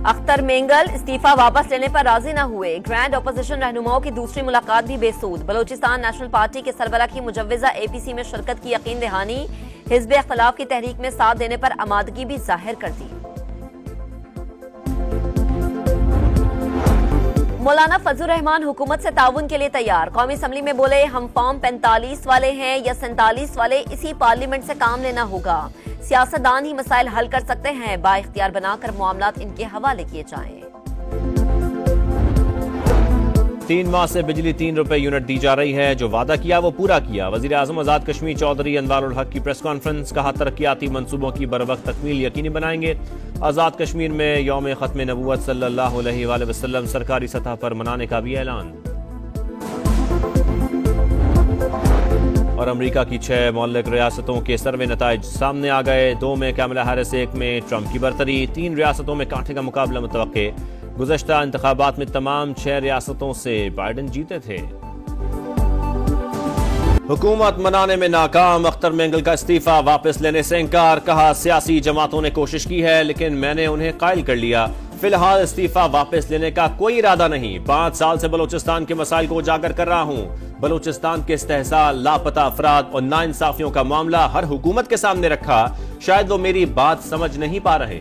अख्तर मेंगल इस्तीफा वापस लेने पर राजी न हुए। ग्रैंड अपोजिशन रहनुमाओं की दूसरी मुलाकात भी बेसूद। बलोचिस्तान नेशनल पार्टी के सरबराह की मुजव्विजा एपीसी में शिरकत की यकीन दहानी। हिज़्ब इख्तिलाफ की तहरीक में साथ देने पर आमादगी भी जाहिर कर दी। मौलाना फजलुर रहमान हुकूमत से ताउन के लिए तैयार। कौमी असम्बली में बोले, हम फॉर्म 45 वाले हैं या 47 वाले, इसी पार्लियामेंट से काम लेना होगा। सियासतदान ही मसाइल हल कर सकते हैं। बाइख्तियार बनाकर मामलात इनके हवाले किए जाएं। 3 माह से बिजली 3 रुपए यूनिट दी जा रही है। जो वादा किया वो पूरा किया। वजीर आजम आजाद कश्मीर चौधरी अनवारुल हक की प्रेस कॉन्फ्रेंस। कहा, तरक्याती मंसूबों की बरवक्त तकमील यकीनी बनाएंगे। आजाद कश्मीर में यौम खत्म नबूवत सल्लल्लाहु अलैहि वसल्लम सरकारी सतह पर मनाने का भी ऐलान। और अमरीका की 6 मौलिक रियासतों के सर्वे नताइज सामने आ गए। 2 में कैमला हैरिस, 1 में ट्रंप की बरतरी। 3 रियासतों में कांटे का मुकाबला मुतवक्के। गुज़श्ता इंतखाबात में तमाम 6 रियासतों से बाइडेन जीते थे। हुकूमत मनाने में नाकाम। अख्तर मेंगल का इस्तीफा वापस लेने से इंकार। कहा, सियासी जमातों ने कोशिश की है लेकिन मैंने उन्हें कायल कर लिया। फिलहाल इस्तीफा वापस लेने का कोई इरादा नहीं। 5 साल से बलोचिस्तान के मसाइल को उजागर कर रहा हूं। बलोचिस्तान के इस्तेहसाल, लापता अफराद और नाइंसाफियों का मामला हर हुकूमत के सामने रखा। शायद वो मेरी बात समझ नहीं पा रहे।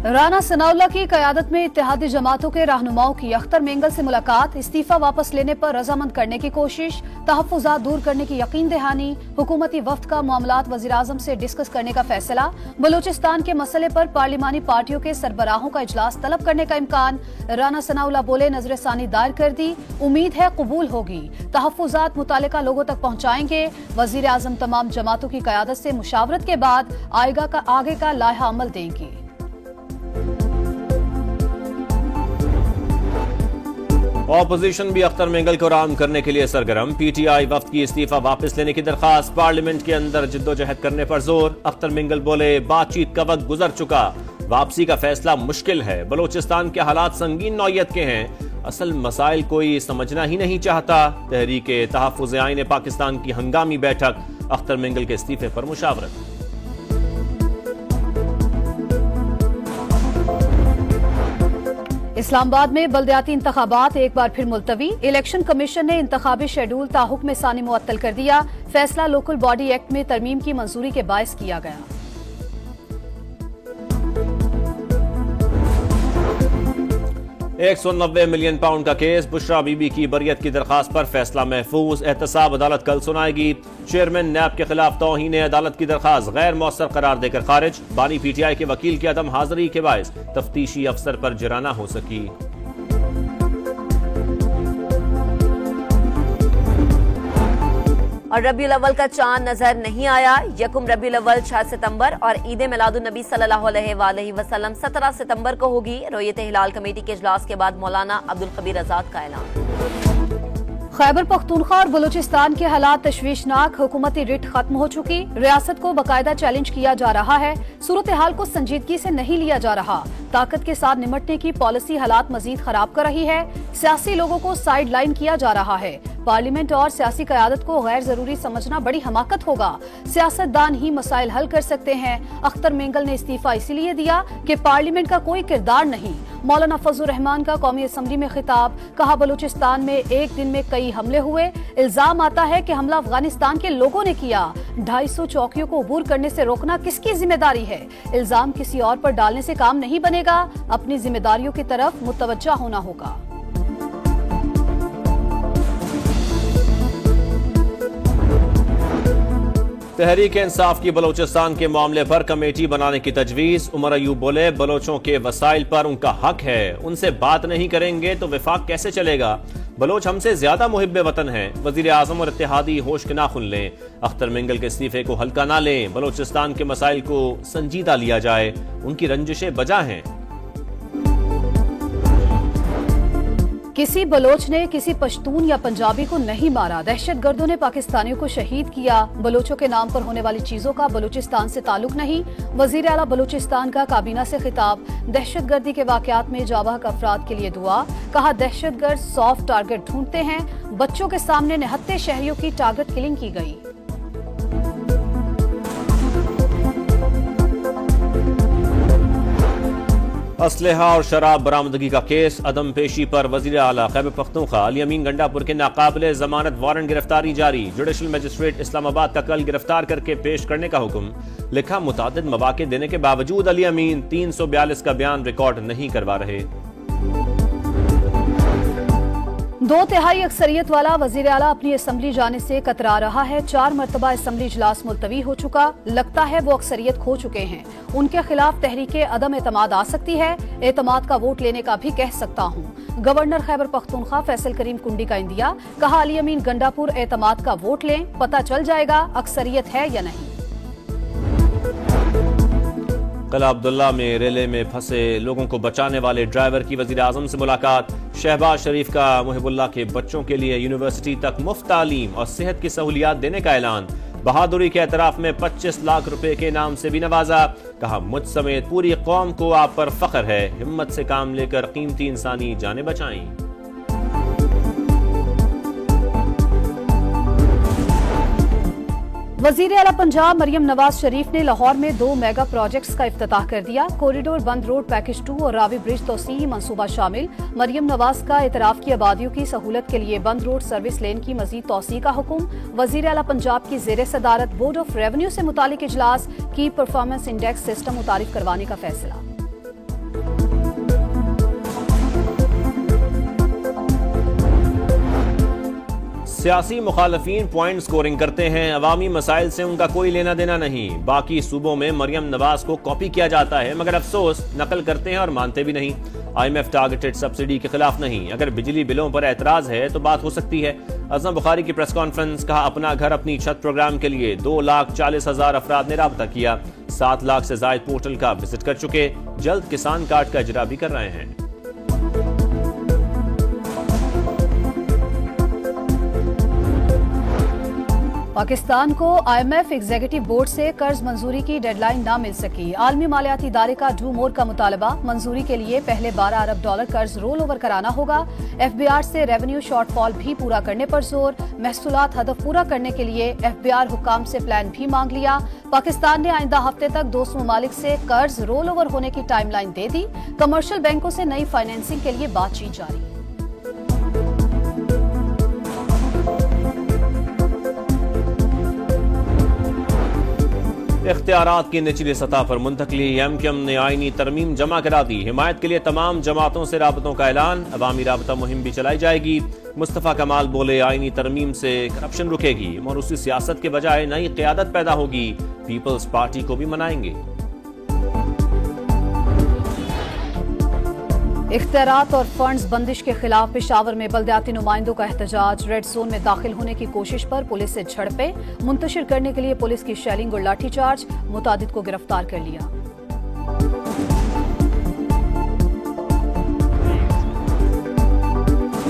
राना सनाउल्लाह की क़यादत में इत्तेहादी जमातों के रहनुमाओं की अख्तर मेंगल से मुलाकात। इस्तीफा वापस लेने पर रजामंद करने की कोशिश। तहफ़्फ़ुज़ात दूर करने की यकीन दहानी। हुकूमती वफ्द का मामलात वज़ीर आज़म से डिस्कस करने का फैसला। बलूचिस्तान के मसले पर पार्लिमानी पार्टियों के सरबराहों का इजलास तलब करने का इम्कान। राना सनाउल्लाह बोले, नजर सानी दायर कर दी, उम्मीद है कबूल होगी। तहफ़्फ़ुज़ात मुतालिका लोगों तक पहुँचाएंगे। वज़ीर आज़म तमाम जमातों की क़यादत से मुशावरत के बाद आगे का लाहा अमल देंगी। ऑपोजिशन भी अख्तर मेंगल को राम करने के लिए सरगर्म। पीटीआई वफ्द की इस्तीफा वापस लेने की दरखास्त। पार्लियामेंट के अंदर जिद्दोजहद करने पर जोर। अख्तर मेंगल बोले, बातचीत का वक्त गुजर चुका, वापसी का फैसला मुश्किल है। बलोचिस्तान के हालात संगीन नौयत के हैं। असल मसाइल कोई समझना ही नहीं चाहता। तहरीके तहफ़्फ़ुज़ आईन पाकिस्तान की हंगामी बैठक। अख्तर मेंगल के इस्तीफे पर मुशावरत। इस्लामाबाद में बल्दियाती इंतखाबात एक बार फिर मुलतवी। इलेक्शन कमीशन ने इंतखाबी शेड्यूल ताहुक्म सानी मुअत्तल कर दिया। फैसला लोकल बॉडी एक्ट में तरमीम की मंजूरी के बायस किया गया। £190 मिलियन का केस। बुशरा बीबी की बरियत की दरखास्त पर फैसला महफूज। एहतसाब अदालत कल सुनाएगी। चेयरमैन नैब के खिलाफ तौहीन अदालत की दरखास्त गैर मौसर करार देकर खारिज। बानी पीटीआई के वकील की अदम हाजिरी के बायस तफ्तीशी अफसर पर जुर्माना हो सकी। और रबीउल अव्वल का चांद नजर नहीं आया। यकुम रबीउल अव्वल 6 सितंबर और ईद मिलादुन नबी सल्लल्लाहु अलैहि वसल्लम 17 सितंबर को होगी। रोयत हिलाल कमेटी के इजलास के बाद मौलाना अब्दुल कबीर आजाद का ऐलान। खैबर पख्तूनख्वा और बलूचिस्तान के हालात तशवीशनाक। हुकूमती रिट खत्म हो चुकी। रियासत को बाकायदा चैलेंज किया जा रहा है। सूरत हाल को संजीदगी से नहीं लिया जा रहा। ताकत के साथ निपटने की पॉलिसी हालात मजीद खराब कर रही है। सियासी लोगों को साइड लाइन किया जा रहा है। पार्लियामेंट और सियासी क़यादत को गैर जरूरी समझना बड़ी हमाकत होगा। सियासतदान ही मसाइल हल कर सकते हैं। अख्तर मेंगल ने इस्तीफा इसीलिए दिया कि पार्लियामेंट का कोई किरदार नहीं। मौलाना फजलुर रहमान का कौमी असम्बली में खिताब। कहा, बलूचिस्तान में एक दिन में कई हमले हुए। इल्जाम आता है कि हमला अफगानिस्तान के लोगों ने किया। 250 चौकियों को अबूर करने से रोकना किसकी जिम्मेदारी है? इल्जाम किसी और पर डालने से काम नहीं बनेगा। अपनी जिम्मेदारियों की तरफ मुतवज्जा होना होगा। तहरीक इंसाफ की बलोचिस्तान के मामले पर कमेटी बनाने की तजवीज। उमर अयूब बोले, बलोचों के वसाइल पर उनका हक है, उनसे बात नहीं करेंगे तो विफाक कैसे चलेगा? बलोच हमसे ज्यादा मुहिब्बे वतन हैं। वजीर आजम और इत्तेहादी होश के नाखुन लें। अख्तर मेंगल के इस्तीफे को हल्का ना लें। बलोचिस्तान के मसाइल को संजीदा लिया जाए। उनकी रंजिशें बजा हैं। किसी बलोच ने किसी पश्तून या पंजाबी को नहीं मारा। दहशतगर्दों ने पाकिस्तानियों को शहीद किया। बलोचों के नाम पर होने वाली चीजों का बलूचिस्तान से ताल्लुक नहीं। वजीर आला बलूचिस्तान का काबीना से खिताब। दहशतगर्दी के वाकयात में जाबाक अफराद के लिए दुआ। कहा, दहशतगर्द सॉफ्ट टारगेट ढूंढते हैं। बच्चों के सामने निहत्थे शहरियों की टारगेट किलिंग की गई। असलहा और शराब बरामदगी का केस, अदम पेशी पर वजीर आला खैबर पख्तूनख्वा अली अमीन गंडापुर के नाकाबिले जमानत वारंट गिरफ्तारी जारी। जुडिशल मजिस्ट्रेट इस्लामाबाद का कल गिरफ्तार करके पेश करने का हुक्म। लिखा, मुतादिद मवाक़े देने के बावजूद अली अमीन 342 का बयान रिकॉर्ड नहीं करवा रहे। 2/3 अक्सरियत वाला वजीर आला अपनी असम्बली जाने से कतरा रहा है। 4 मरतबा असम्बली इजलास मुलतवी हो चुका। लगता है वो अक्सरियत खो चुके हैं। उनके खिलाफ तहरीके अदम एतमाद आ सकती है। एतमाद का वोट लेने का भी कह सकता हूँ। गवर्नर खैबर पख्तूनख्वा फैसल करीम कुंडी का इंदिया। कहा, अली अमीन गंडापुर एतमाद का वोट लें, पता चल जाएगा अक्सरियत है या नहीं। कला अब्दुल्ला में रेले में फंसे लोगों को बचाने वाले ड्राइवर की वजीर आजम से मुलाकात। शहबाज शरीफ का मुहिबुल्लाह के बच्चों के लिए यूनिवर्सिटी तक मुफ्त तालीम और सेहत की सहूलियात देने का ऐलान। बहादुरी के एतराफ में 25 लाख रुपए के इनाम से भी नवाजा। कहा, मुझ समेत पूरी कौम को आप पर फख्र है। हिम्मत से काम लेकर कीमती इंसानी जानें बचाई। वजीर आला पंजाब मरियम नवाज शरीफ ने लाहौर में 2 मेगा प्रोजेक्ट्स का इफ्तिताह कर दिया। कॉरिडोर बंद रोड पैकेज 2 और रावी ब्रिज तोसी मंसूबा शामिल। मरियम नवाज का इतराफ की आबादियों की सहूलत के लिए बंद रोड सर्विस लेन की मजीद तोसी का हुक्म। वजीर आला पंजाब की जेर सदारत बोर्ड ऑफ रेवेन्यू से मुतालिक इजलास की परफॉर्मेंस इंडेक्स सिस्टम मुतारिफ करवाने का फैसला। सियासी मुखालफीन पॉइंट स्कोरिंग करते हैं, अवामी मसाइल से उनका कोई लेना देना नहीं। बाकी सूबों में मरियम नवाज को कॉपी किया जाता है, मगर अफसोस नकल करते हैं और मानते भी नहीं। IMF टारगेटेड सब्सिडी के खिलाफ नहीं। अगर बिजली बिलों पर एतराज है तो बात हो सकती है। अज़म बुखारी की प्रेस कॉन्फ्रेंस। कहा, अपना घर अपनी छत प्रोग्राम के लिए 2,40,000 अफराद ने राब्ता किया। 7 लाख से जायद पोर्टल का विजिट कर चुके। जल्द किसान कार्ड का इजरा भी कर रहे हैं। पाकिस्तान को IMF एग्जीक्यूटिव बोर्ड से कर्ज मंजूरी की डेडलाइन न मिल सकी। आलमी मालियाती इदारे का डू मोर का मुतालबा। मंजूरी के लिए पहले $12 अरब कर्ज रोल ओवर कराना होगा। FBR से रेवेन्यू शॉर्टफॉल भी पूरा करने पर जोर। महसूलात हदफ पूरा करने के लिए FBR हुकाम से प्लान भी मांग लिया। पाकिस्तान ने आइंदा हफ्ते तक 200 ममालिक से कर्ज रोल ओवर होने की टाइमलाइन दे दी। कमर्शियल बैंकों से नई फाइनेंसिंग के लिए बातचीत जारी। इख्तियारात की निचली सतह पर मुंतकली। MQM ने आईनी तरमीम जमा करा दी। हिमायत के लिए तमाम जमातों से राबतों का ऐलान। अवामी राबता मुहिम भी चलाई जाएगी। मुस्तफ़ा कमाल बोले, आईनी तरमीम से करप्शन रुकेगी। मौरूसी सियासत के बजाय नई क़यादत पैदा होगी। पीपल्स पार्टी को भी मनाएंगे। इख्तियारात और फंड्स बंदिश के खिलाफ पेशावर में बल्दियाती नुमाइंदों का एहतजाज। रेड जोन में दाखिल होने की कोशिश पर पुलिस से झड़पें। मुंतशिर करने के लिए पुलिस की शेलिंग और लाठीचार्ज। मुतादिद को गिरफ्तार कर लिया।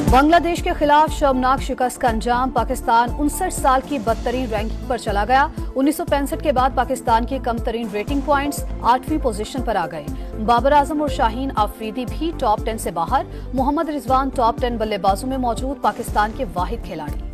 बांग्लादेश के खिलाफ शर्मनाक शिकस्त का अंजाम। पाकिस्तान 59 साल की बदतरीन रैंकिंग पर चला गया। 1965 के बाद पाकिस्तान की कम तरीन रेटिंग पॉइंट्स 8वीं पोजीशन पर आ गए। बाबर आजम और शाहीन आफरीदी भी टॉप 10 से बाहर। मोहम्मद रिजवान टॉप 10 बल्लेबाजों में मौजूद पाकिस्तान के वाहिद खिलाड़ी।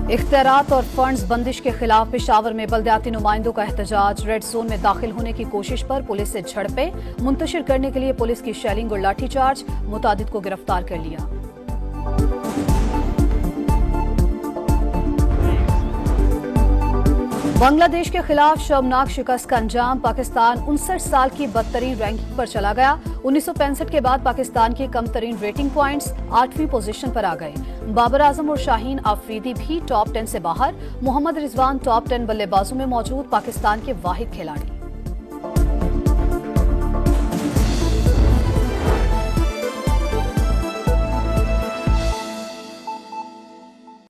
इख्तियारात और फंड्स बंदिश के खिलाफ पेशावर में बल्दियाती नुमाइंदों का एहतजाज। रेड जोन में दाखिल होने की कोशिश पर पुलिस से झड़पें। मुंतशिर करने के लिए पुलिस की शेलिंग और लाठीचार्ज। मुतादिद को गिरफ्तार कर लिया। बांग्लादेश के खिलाफ शर्मनाक शिकस्त का अंजाम। पाकिस्तान 59 साल की बदतरीन रैंकिंग पर चला गया। 1965 के बाद पाकिस्तान की कम तरीन रेटिंग पॉइंट्स 8वीं पोजीशन पर आ गए। बाबर आजम और शाहीन आफरीदी भी टॉप 10 से बाहर। मोहम्मद रिजवान टॉप 10 बल्लेबाजों में मौजूद पाकिस्तान के वाहिद खिलाड़ी।